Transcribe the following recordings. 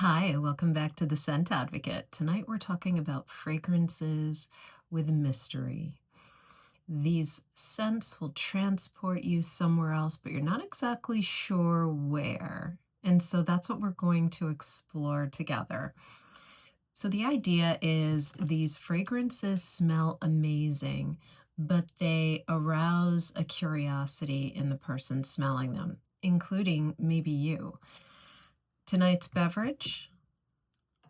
Hi, welcome back to the Scent Advocate. Tonight we're talking about fragrances with mystery. These scents will transport you somewhere else, but you're not exactly sure where. And so that's what we're going to explore together. So the idea is these fragrances smell amazing, but they arouse a curiosity in the person smelling them, including maybe you. Tonight's beverage,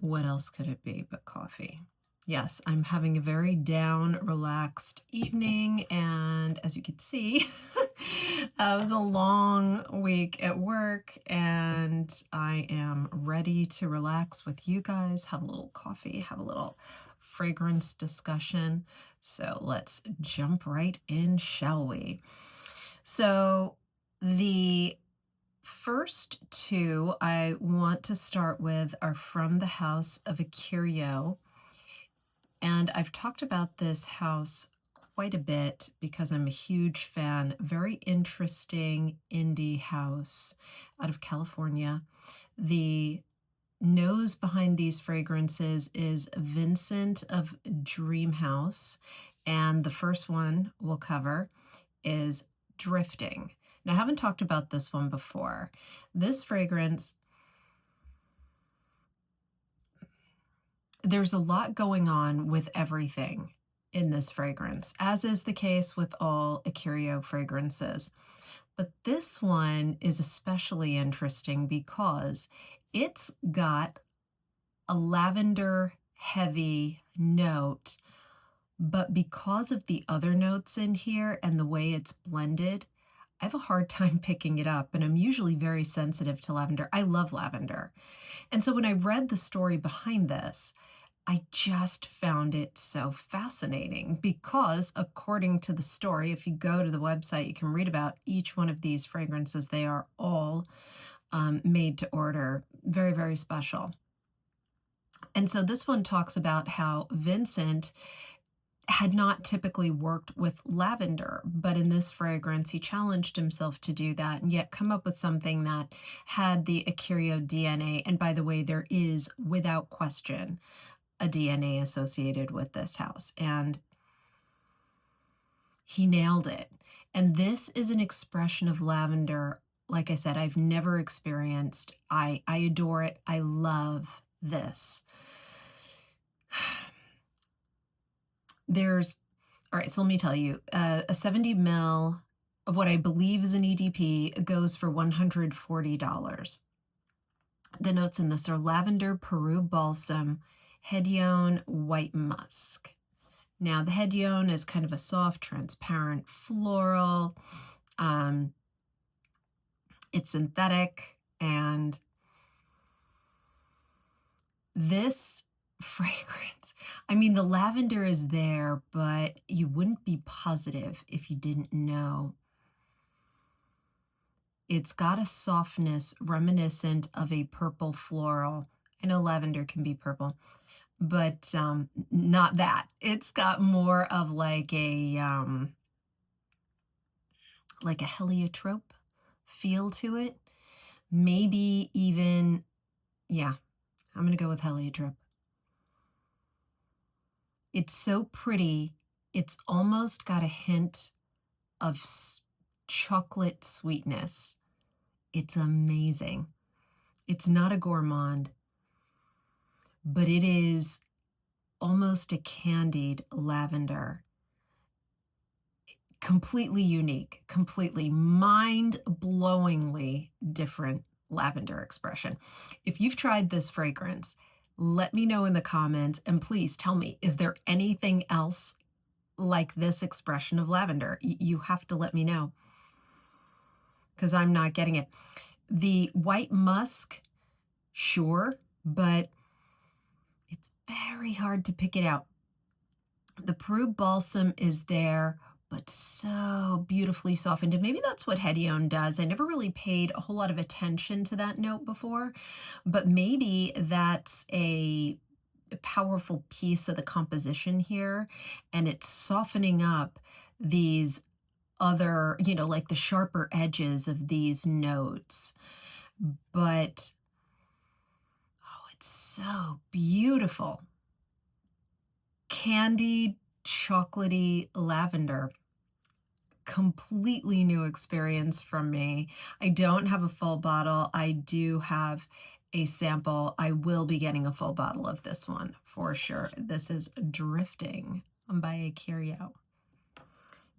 what else could it be but coffee? Yes, I'm having a very down, relaxed evening, and as you can see, it was a long week at work, and I am ready to relax with you guys, have a little coffee, have a little fragrance discussion. So let's jump right in, shall we? So the first two I want to start with are from the house of Ikiryo. And I've talked about this house quite a bit because I'm a huge fan. Very interesting indie house out of California. The nose behind these fragrances is Vincent of Dream House. And the first one we'll cover is Drifting. Now, I haven't talked about this one before. This fragrance, there's a lot going on with everything in this fragrance, as is the case with all Ikiryo fragrances. But this one is especially interesting because it's got a lavender heavy note, but because of the other notes in here and the way it's blended, I have a hard time picking it up, and I'm usually very sensitive to lavender. I love lavender. And so when I read the story behind this, I just found it so fascinating because, according to the story, if you go to the website, you can read about each one of these fragrances. They are all made to order, very, very special. And so this one talks about how Vincent had not typically worked with lavender, but in this fragrance, he challenged himself to do that and yet come up with something that had the Ikiryo DNA. And by the way, there is, without question, a DNA associated with this house. And he nailed it. And this is an expression of lavender, like I said, I've never experienced. I adore it. I love this. All right, so let me tell you, a 70 mil of what I believe is an EDP goes for $140. The notes in this are lavender, Peru balsam, hedione, white musk. Now, the hedione is kind of a soft, transparent floral. It's synthetic, and this fragrance, I mean, the lavender is there, but you wouldn't be positive if you didn't know. It's got a softness reminiscent of a purple floral. I know lavender can be purple, but not that. It's got more of like a heliotrope feel to it. Maybe even, yeah, I'm going to go with heliotrope. It's so pretty. It's almost got a hint of chocolate sweetness. It's amazing. It's not a gourmand, but it is almost a candied lavender. Completely unique, completely mind-blowingly different lavender expression. If you've tried this fragrance, let me know in the comments, and please tell me, is there anything else like this expression of lavender? You have to let me know, because I'm not getting it. The white musk, sure, but it's very hard to pick it out. The Peru balsam is there, but so beautifully softened. And maybe that's what hedione does. I never really paid a whole lot of attention to that note before, but maybe that's a powerful piece of the composition here, and it's softening up these other, like the sharper edges of these notes. But oh, It's so beautiful. Candied, chocolatey lavender. Completely new experience from me. I don't have a full bottle. I do have a sample. I will be getting a full bottle of this one for sure. This is Drifting by Ikiryo.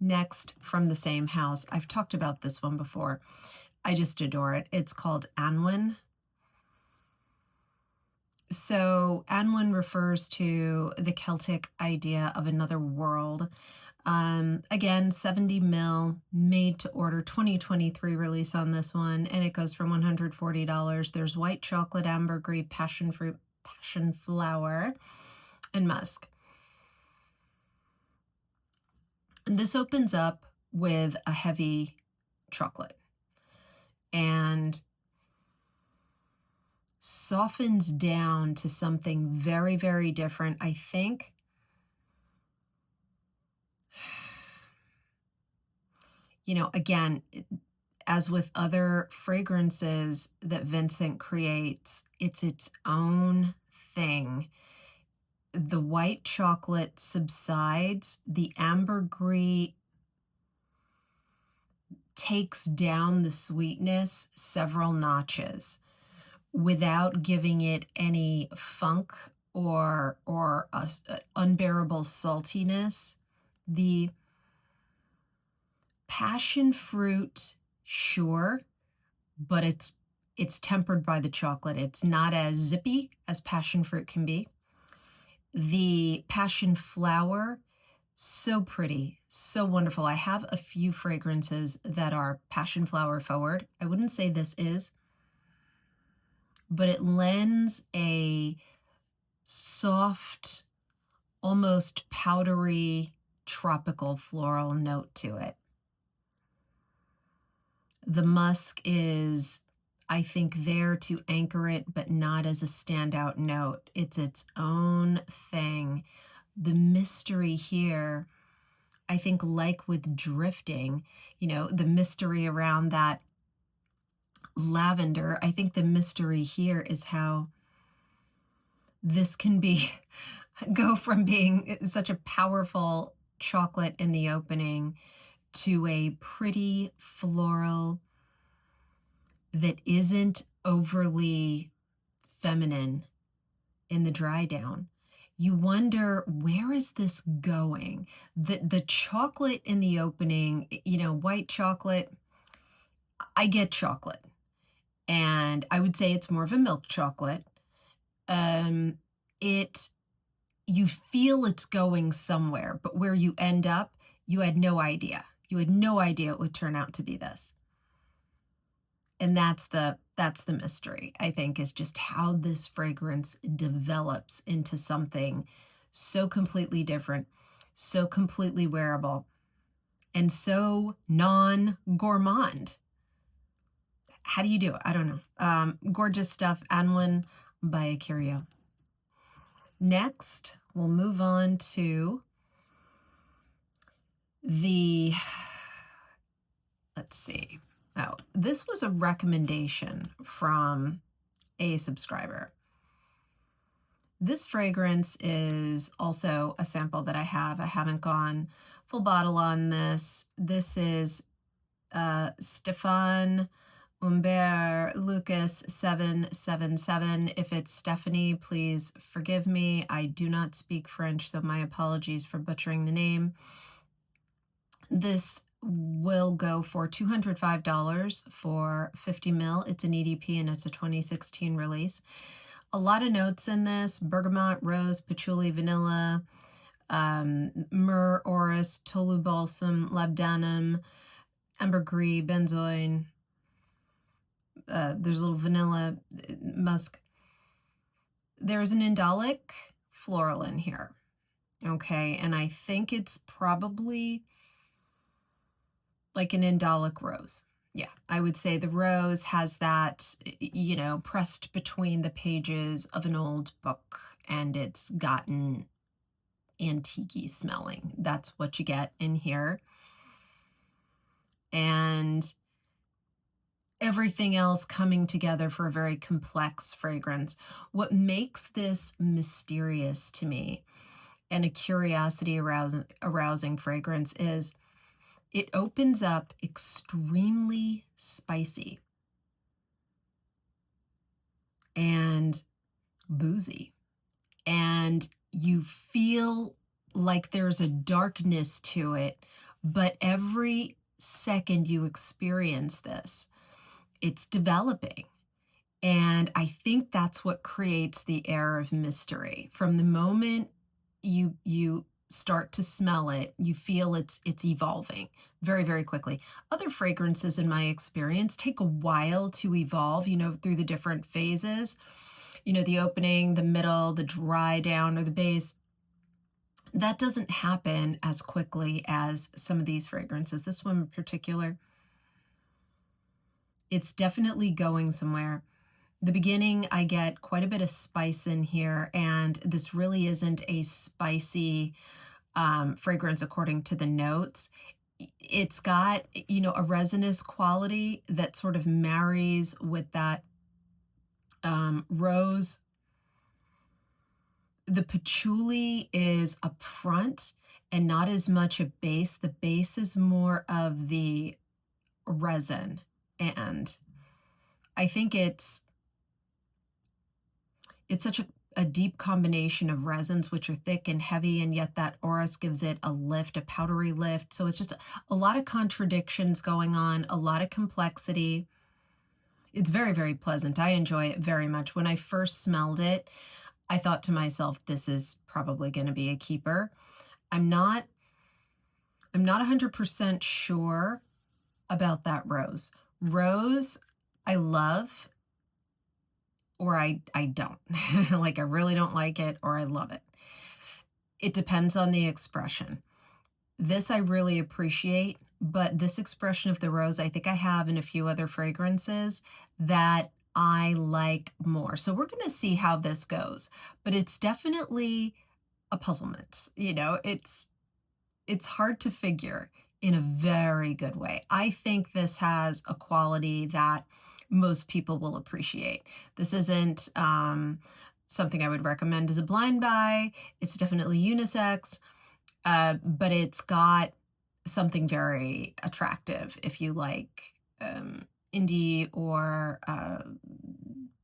Next, from the same house, I've talked about this one before. I just adore it. It's called Annwyn. So Annwyn refers to the Celtic idea of another world. Again, 70 ml, made to order, 2023 release on this one, and it goes for $140. There's white chocolate, ambergris, passion fruit, passion flower, and musk. And this opens up with a heavy chocolate and softens down to something very, very different. I think again, as with other fragrances that Vincent creates, it's its own thing. The white chocolate subsides, the ambergris takes down the sweetness several notches without giving it any funk or unbearable saltiness. The passion fruit, sure, but it's tempered by the chocolate. It's not as zippy as passion fruit can be. The passion flower, so pretty, so wonderful. I have a few fragrances that are passion flower forward. I wouldn't say this is, but it lends a soft, almost powdery, tropical floral note to it. The musk is, I think, there to anchor it, but not as a standout note. It's its own thing. The mystery here, I think, like with Drifting, the mystery around that lavender, I think the mystery here is how this can go from being such a powerful chocolate in the opening to a pretty floral that isn't overly feminine in the dry down. You wonder, where is this going? The chocolate in the opening, white chocolate, I get chocolate. And I would say it's more of a milk chocolate. You feel it's going somewhere, but where you end up, you had no idea. You had no idea it would turn out to be this. And that's the mystery, I think, is just how this fragrance develops into something so completely different, so completely wearable, and so non-gourmand. How do you do it? I don't know. Gorgeous stuff. Annwyn by Ikiryo. Next, we'll move on to let's see. Oh, this was a recommendation from a subscriber. This fragrance is also a sample that I have. I haven't gone full bottle on this. This is Stéphane Humbert Lucas 777. If it's Stephanie, please forgive me. I do not speak French, so my apologies for butchering the name. This will go for $205 for 50 ml. It's an EDP and it's a 2016 release. A lot of notes in this: bergamot, rose, patchouli, vanilla, myrrh, orris, tolu balsam, labdanum, ambergris, benzoin. There's a little vanilla, musk. There's an indolic floral in here, okay? And I think it's probably like an indolic rose. Yeah, I would say the rose has that, pressed between the pages of an old book, and it's gotten antique-y smelling. That's what you get in here. And everything else coming together for a very complex fragrance. What makes this mysterious to me and a curiosity arousing fragrance is it opens up extremely spicy and boozy. And you feel like there's a darkness to it, but every second you experience this, it's developing. And I think that's what creates the air of mystery. From the moment you start to smell it, you feel it's evolving very, very quickly. Other fragrances, in my experience, take a while to evolve, through the different phases. The opening, the middle, the dry down, or the base. That doesn't happen as quickly as some of these fragrances. This one in particular, it's definitely going somewhere. The beginning, I get quite a bit of spice in here, and this really isn't a spicy fragrance according to the notes. It's got, a resinous quality that sort of marries with that rose. The patchouli is up front and not as much a base. The base is more of the resin, and I think it's such a deep combination of resins, which are thick and heavy, and yet that orris gives it a lift, a powdery lift. So it's just a lot of contradictions going on, a lot of complexity. It's very, very pleasant. I enjoy it very much. When I first smelled it, I thought to myself, this is probably going to be a keeper. I'm not 100% sure about that rose. Rose, I love, or I don't. Like, I really don't like it, or I love it. It depends on the expression. This I really appreciate, but this expression of the rose, I think I have in a few other fragrances that I like more. So we're going to see how this goes, but it's definitely a puzzlement. It's hard to figure in a very good way. I think this has a quality that most people will appreciate. This isn't something I would recommend as a blind buy. It's definitely unisex, but it's got something very attractive if you like indie or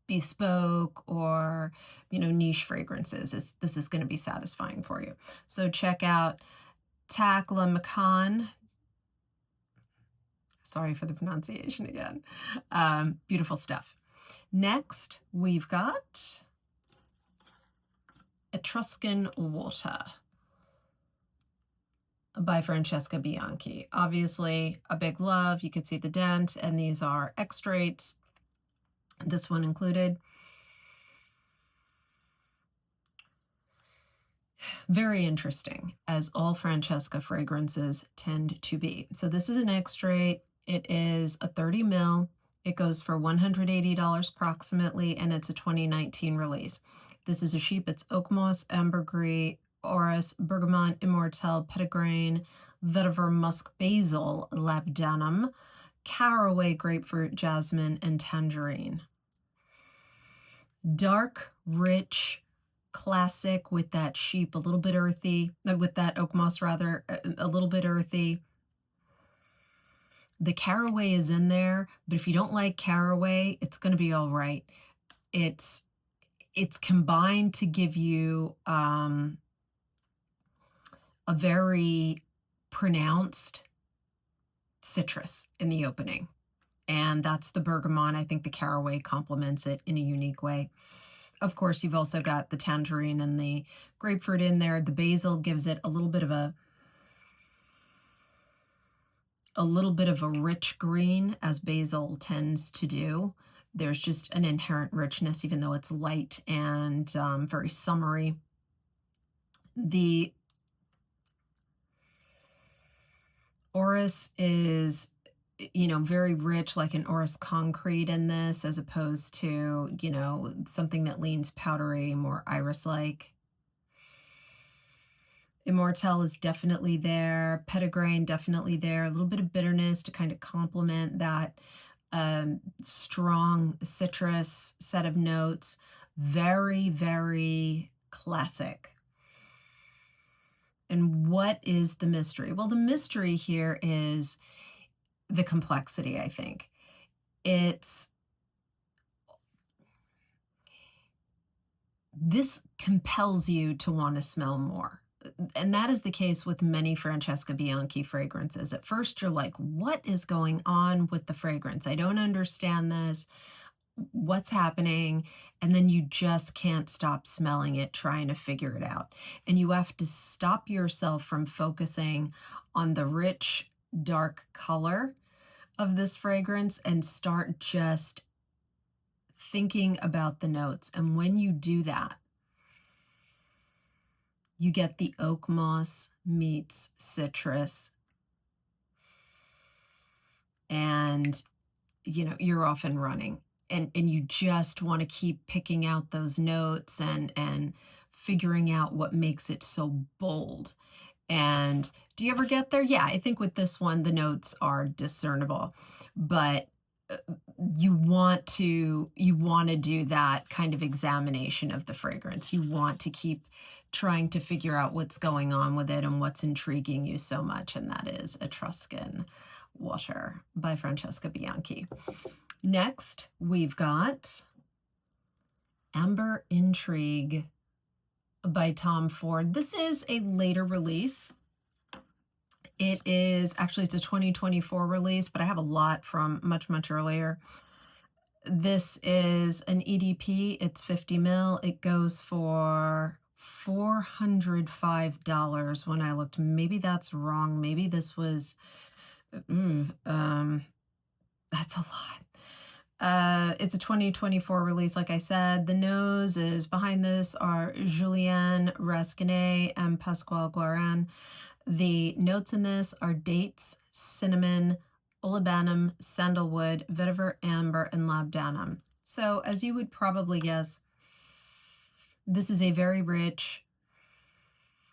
bespoke or niche fragrances. This is going to be satisfying for you. So check out Taklamakan. Sorry for the pronunciation again. Beautiful stuff. Next, we've got Etruscan Water by Francesca Bianchi. Obviously, a big love. You could see the dent, and these are extracts, this one included. Very interesting, as all Francesca fragrances tend to be. So this is an extrait. It is a 30 ml. It goes for $180 approximately, and it's a 2019 release. This is a sheep. It's oak moss, ambergris, orris, bergamot, immortelle, petitgrain, vetiver, musk, basil, labdanum, caraway, grapefruit, jasmine, and tangerine. Dark, rich, classic with that sheep, a little bit earthy, with that oak moss rather, a little bit earthy. The caraway is in there, but if you don't like caraway, it's going to be all right. It's combined to give you a very pronounced citrus in the opening, and that's the bergamot. I think the caraway complements it in a unique way. Of course, you've also got the tangerine and the grapefruit in there. The basil gives it a little bit of a rich green, as basil tends to do. There's just an inherent richness, even though it's light and very summery. The orris is, very rich, like an orris concrete in this, as opposed to, something that leans powdery, more iris-like. Immortelle is definitely there. Petitgrain definitely there. A little bit of bitterness to kind of complement that strong citrus set of notes. Very, very classic. And what is the mystery? Well, the mystery here is the complexity, I think. This compels you to want to smell more. And that is the case with many Francesca Bianchi fragrances. At first, you're like, what is going on with the fragrance? I don't understand this. What's happening? And then you just can't stop smelling it, trying to figure it out. And you have to stop yourself from focusing on the rich, dark color of this fragrance and start just thinking about the notes. And when you do that, you get the oak moss meets citrus, and you're off and running. And you just want to keep picking out those notes and figuring out what makes it so bold. And do you ever get there? Yeah, I think with this one, the notes are discernible, but you want to do that kind of examination of the fragrance. You want to keep trying to figure out what's going on with it and what's intriguing you so much, and that is Etruscan Water by Francesca Bianchi. Next, we've got Amber Intrigue by Tom Ford. This is a later release. It's a 2024 release, but I have a lot from much, much earlier. This is an EDP. It's 50 ml. It goes for $405 when I looked. Maybe that's wrong. Maybe this was, that's a lot. It's a 2024 release, like I said. The noses behind this are Julien Rasquinet and Pasquale Guarin. The notes in this are dates, cinnamon, olibanum, sandalwood, vetiver, amber, and labdanum. So, as you would probably guess, this is a very rich,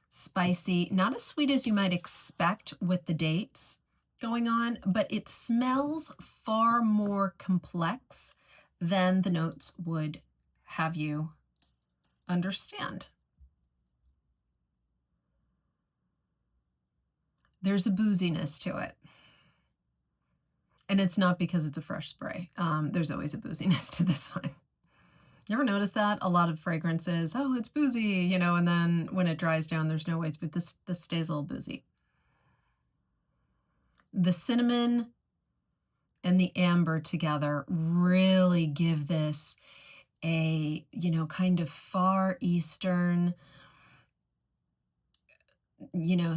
spicy, not as sweet as you might expect with the dates going on, but it smells far more complex than the notes would have you understand. There's a booziness to it. And it's not because it's a fresh spray. There's always a booziness to this one. You ever notice that? A lot of fragrances, oh, it's boozy, and then when it dries down, there's no waste, but this stays a little boozy. The cinnamon and the amber together really give this a, kind of Far Eastern,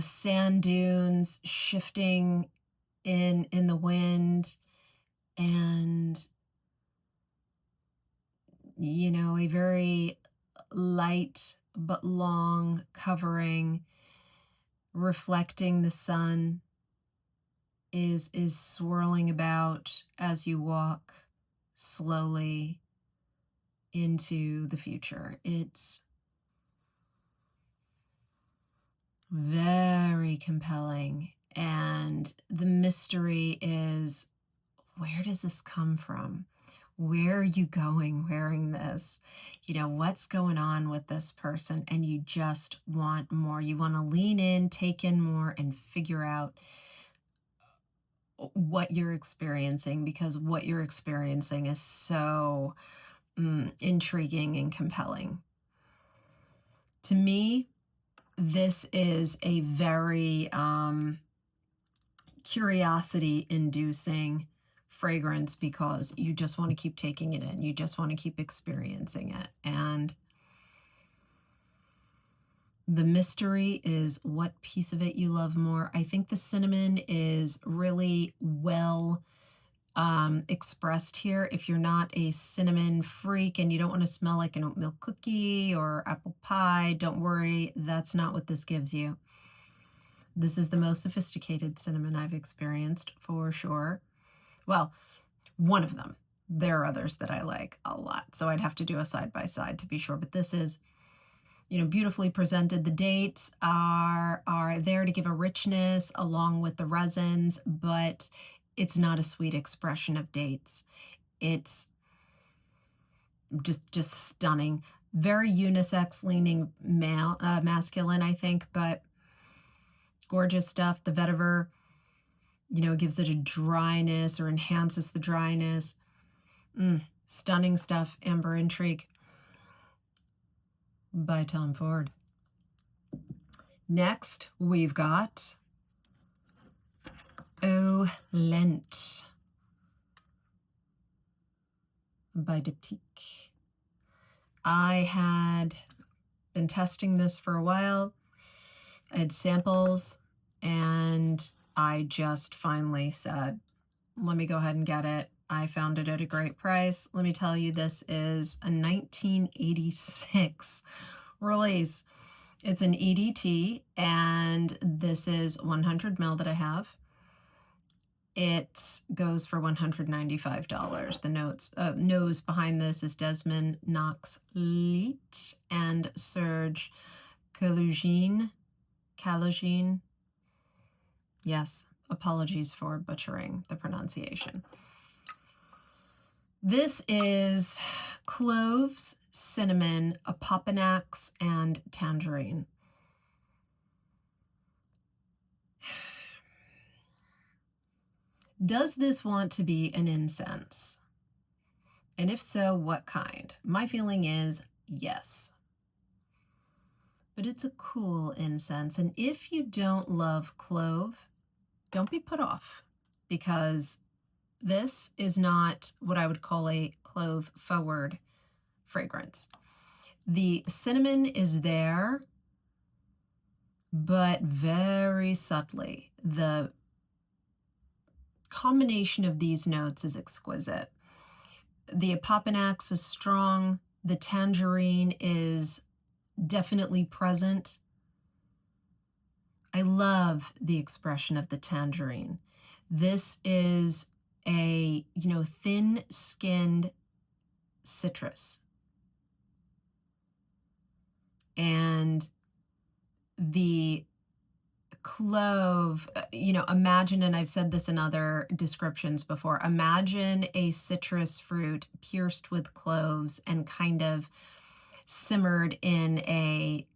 sand dunes shifting in the wind, and a very light but long covering reflecting the sun is swirling about as you walk slowly into the future. It's very compelling, and the mystery is, where does this come from? Where are you going wearing this? What's going on with this person? And you just want more. You want to lean in, take in more, and figure out what you're experiencing, because what you're experiencing is so intriguing and compelling. To me, this is a very curiosity-inducing fragrance, because you just want to keep taking it in. You just want to keep experiencing it. And the mystery is what piece of it you love more. I think the cinnamon is really well expressed here. If you're not a cinnamon freak and you don't want to smell like an oatmeal cookie or apple pie, don't worry. That's not what this gives you. This is the most sophisticated cinnamon I've experienced, for sure. Well, one of them. There are others that I like a lot, so I'd have to do a side-by-side to be sure, but this is, beautifully presented. The dates are there to give a richness along with the resins, but It's not a sweet expression of dates. It's just stunning. Very unisex leaning masculine, I think, but gorgeous stuff. The vetiver, gives it a dryness or enhances the dryness. Stunning stuff. Amber Intrigue by Tom Ford. Next, we've got Eau Lente by Diptyque. I had been testing this for a while. I had samples, and I just finally said, let me go ahead and get it. I found it at a great price. Let me tell you, this is a 1986 release. It's an EDT, and this is 100 ml that I have. It goes for $195. The nose behind this is Desmond Knox-Leet and Serge Kalugin. Yes, apologies for butchering the pronunciation. This is cloves, cinnamon, opopanax, and tangerine. Does this want to be an incense? And if so, what kind? My feeling is yes. But it's a cool incense. And if you don't love clove, don't be put off, because this is not what I would call a clove forward fragrance. The cinnamon is there, but very subtly. The combination of these notes is exquisite. The opopanax is strong. The tangerine is definitely present. I love the expression of the tangerine. This is a, thin-skinned citrus. And the clove, imagine, and I've said this in other descriptions before, imagine a citrus fruit pierced with cloves and kind of simmered in a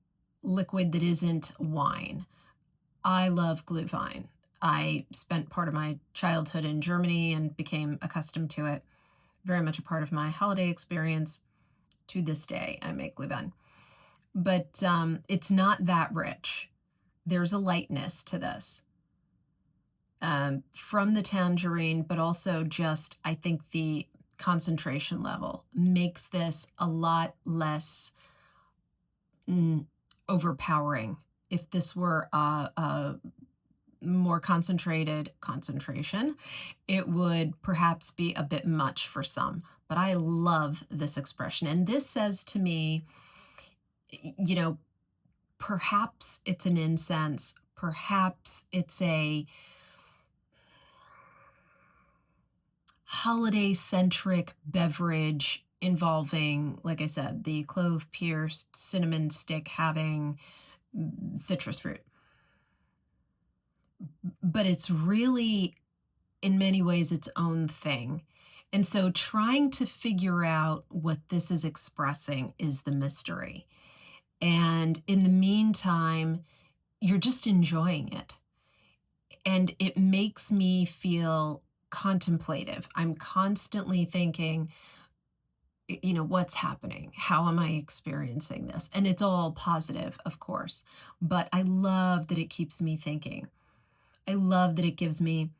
liquid that isn't wine. I love glühwein. I spent part of my childhood in Germany and became accustomed to it. Very much a part of my holiday experience. To this day, I make glühwein. But it's not that rich. There's a lightness to this from the tangerine, but also just, I think the concentration level makes this a lot less overpowering. If this were a more concentrated concentration, it would perhaps be a bit much for some. But I love this expression. And this says to me, perhaps it's an incense, perhaps it's a holiday-centric beverage involving, like I said, the clove-pierced cinnamon stick having citrus fruit. But it's really, in many ways, its own thing. And so trying to figure out what this is expressing is the mystery. And in the meantime, you're just enjoying it. And it makes me feel contemplative. I'm constantly thinking, what's happening? How am I experiencing this? And it's all positive, of course. But I love that it keeps me thinking. I love that it gives me,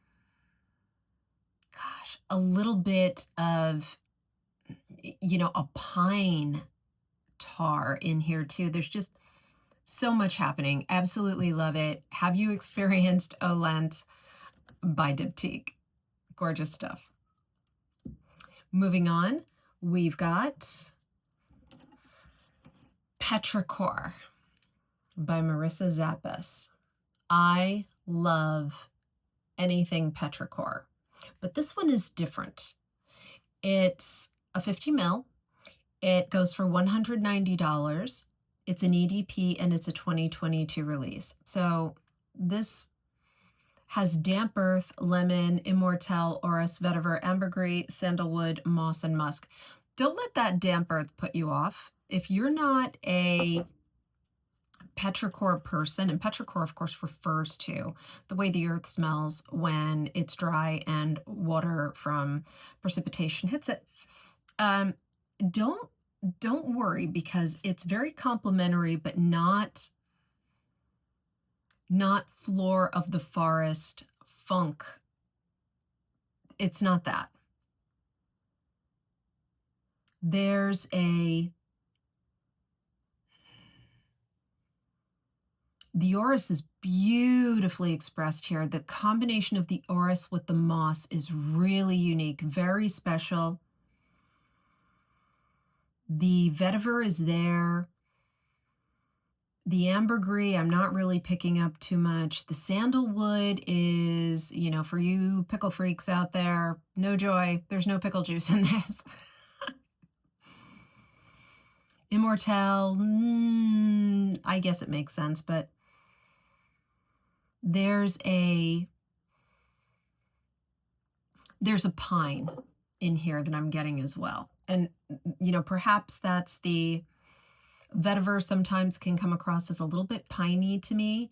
a little bit of, a pine tar in here too. There's just so much happening. Absolutely love it. Have you experienced Eau Lente by Diptyque? Gorgeous stuff. Moving on, we've got Petrichor by Marissa Zappas. I love anything Petrichor, but this one is different. It's a 50 ml. It goes for $190. It's an EDP and it's a 2022 release. So this Has damp earth, lemon, immortelle, orris, vetiver, ambergris, sandalwood, moss, and musk. Don't let that damp earth put you off. If you're not a petrichor person, and petrichor, of course, refers to the way the earth smells when it's dry and water from precipitation hits it. Don't worry, because it's very complimentary, but not floor of the forest funk. It's not that. There's the orris is beautifully expressed here. The combination of the orris with the moss is really unique, very special. The vetiver is there. The ambergris, I'm not really picking up too much. The sandalwood is, for you pickle freaks out there, no joy. There's no pickle juice in this. Immortelle, I guess it makes sense, but there's a pine in here that I'm getting as well. And, perhaps that's the vetiver sometimes can come across as a little bit piney to me,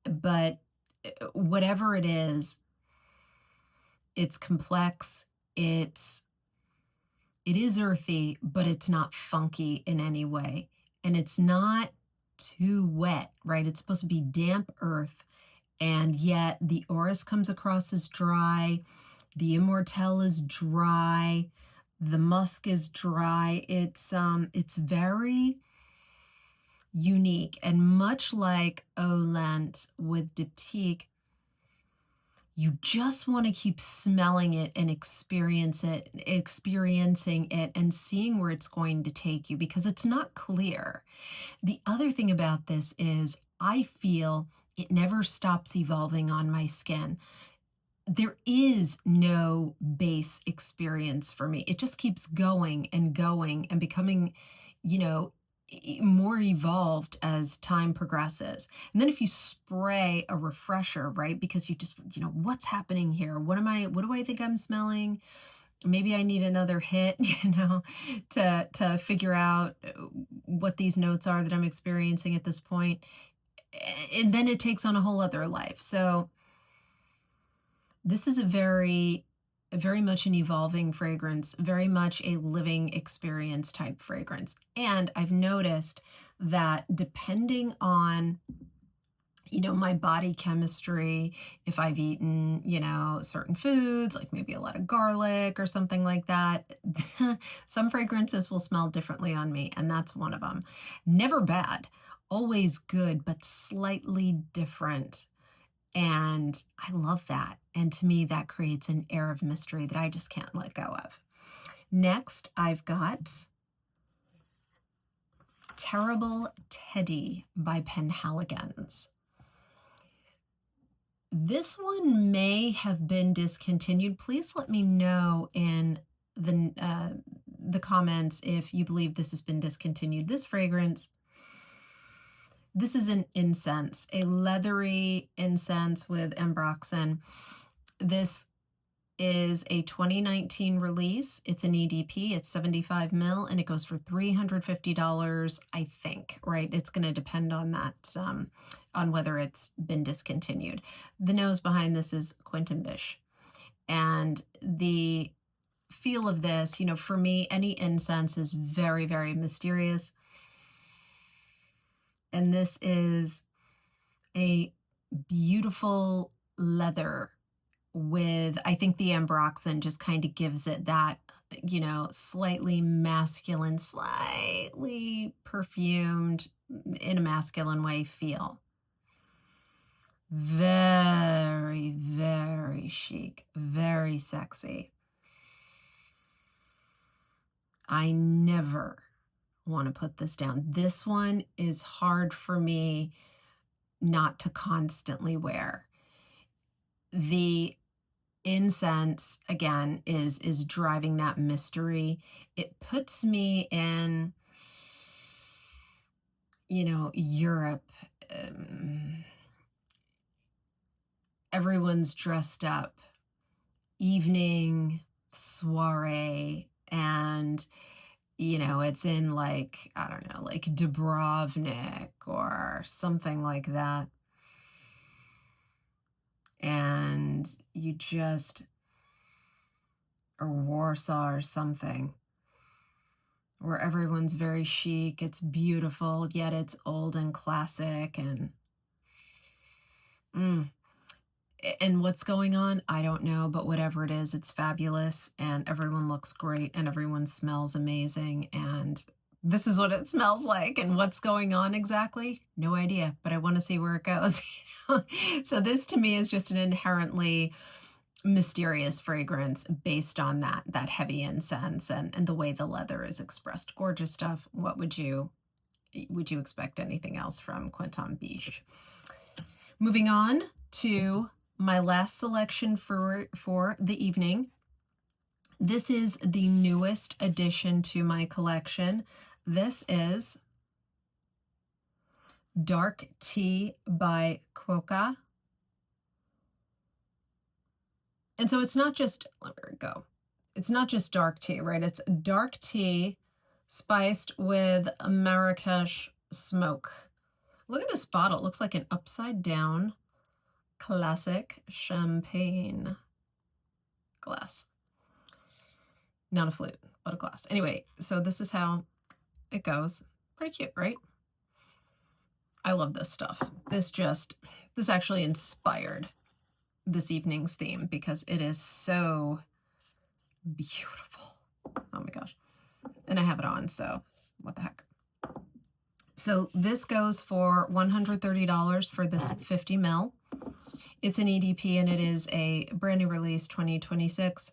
but whatever it is, it's complex. It is earthy, but it's not funky in any way. And it's not too wet, right? It's supposed to be damp earth, and yet the orris comes across as dry. The immortelle is dry. The musk is dry. It's very unique, and much like Eau Lente with Diptyque, you just want to keep smelling it and experiencing it and seeing where it's going to take you, because it's not clear. The other thing about this is I feel it never stops evolving on my skin. There is no base experience for me. It just keeps going and going and becoming, more evolved as time progresses. And then if you spray a refresher, right? Because you just, what's happening here? What do I think I'm smelling? Maybe I need another hit, to figure out what these notes are that I'm experiencing at this point. And then it takes on a whole other life. So this is a very much an evolving fragrance, very much a living experience type fragrance. And I've noticed that depending on, my body chemistry, if I've eaten, certain foods, like maybe a lot of garlic or something like that, some fragrances will smell differently on me, and that's one of them. Never bad, always good, but slightly different. And I love that. And to me, that creates an air of mystery that I just can't let go of. Next, I've got Terrible Teddy by Penhaligon's. This one may have been discontinued. Please let me know in the comments if you believe this has been discontinued. This fragrance, this is an incense, a leathery incense with ambroxan. This is a 2019 release. It's an EDP. It's 75 mil, and it goes for $350, I think, right? It's going to depend on that, on whether it's been discontinued. The nose behind this is Quintonbish. And the feel of this, for me, any incense is very, very mysterious. And this is a beautiful leather with, I think the ambroxan just kind of gives it that, slightly masculine, slightly perfumed in a masculine way feel. Very, very chic, very sexy. I never want to put this down. This one is hard for me not to constantly wear. The incense, again, is driving that mystery. It puts me in, Europe. everyone's dressed up, evening, soiree, and it's in like, I don't know, like Dubrovnik or something like that. And you just, or Warsaw or something, where everyone's very chic, it's beautiful, yet it's old and classic, and what's going on, I don't know, but whatever it is, it's fabulous, and everyone looks great, and everyone smells amazing, and this is what it smells like, and what's going on exactly, no idea, but I want to see where it goes. So this to me is just an inherently mysterious fragrance based on that heavy incense and the way the leather is expressed. Gorgeous stuff. What would you expect anything else from Quentin Biche? Moving on to my last selection for the evening. This is the newest addition to my collection. This is Dark Tea by Kuoca. And so it's not just, let me go. It's not just dark tea, right? It's dark tea spiced with Marrakesh smoke. Look at this bottle. It looks like an upside down classic champagne glass. Not a flute, but a glass. Anyway, so this is how it goes. Pretty cute, right? I love this stuff. This actually inspired this evening's theme because it is so beautiful. Oh my gosh. And I have it on, so what the heck. So this goes for $130 for this 50 ml. It's an EDP and it is a brand new release 2026.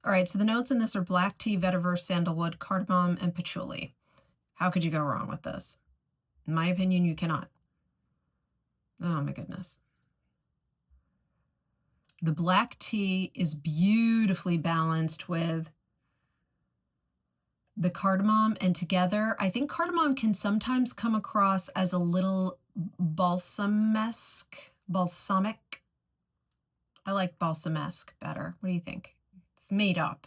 All right, so the notes in this are black tea, vetiver, sandalwood, cardamom, and patchouli. How could you go wrong with this? In my opinion, you cannot. Oh my goodness. The black tea is beautifully balanced with the cardamom, and together, I think cardamom can sometimes come across as a little balsamic. I like balsamesque better. What do you think? It's made up.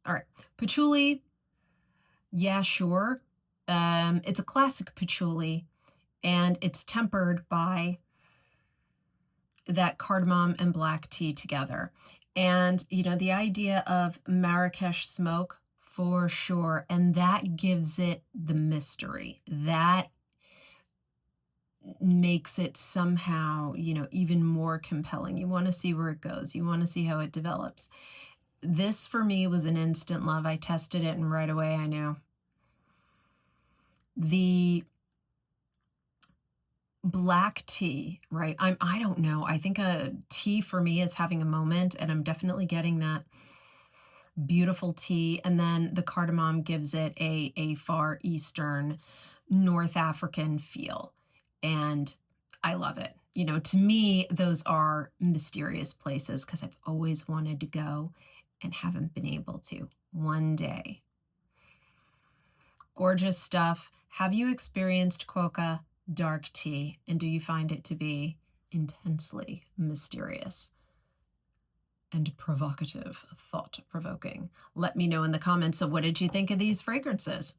All right, patchouli, yeah, sure. It's a classic patchouli, and it's tempered by that cardamom and black tea together. And, the idea of Marrakesh smoke, for sure. And that gives it the mystery. That makes it somehow, even more compelling. You want to see where it goes. You want to see how it develops. This, for me, was an instant love. I tested it, and right away I knew. The black tea, right? I don't know. I think a tea for me is having a moment, and I'm definitely getting that beautiful tea. And then the cardamom gives it a Far Eastern, North African feel. And I love it. To me, those are mysterious places because I've always wanted to go and haven't been able to. One day. Gorgeous stuff. Have you experienced Kuoca dark tea, and do you find it to be intensely mysterious and provocative, thought-provoking? Let me know in the comments. So what did you think of these fragrances?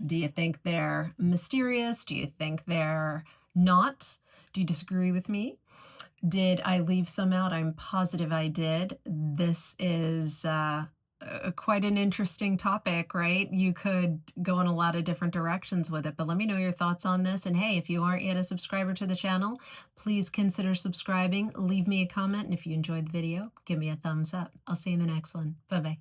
Do you think they're mysterious? Do you think they're not? Do you disagree with me? Did I leave some out? I'm positive I did. This is quite an interesting topic, right? You could go in a lot of different directions with it, but let me know your thoughts on this. And hey, if you aren't yet a subscriber to the channel, please consider subscribing. Leave me a comment, and if you enjoyed the video, give me a thumbs up. I'll see you in the next one. Bye-bye.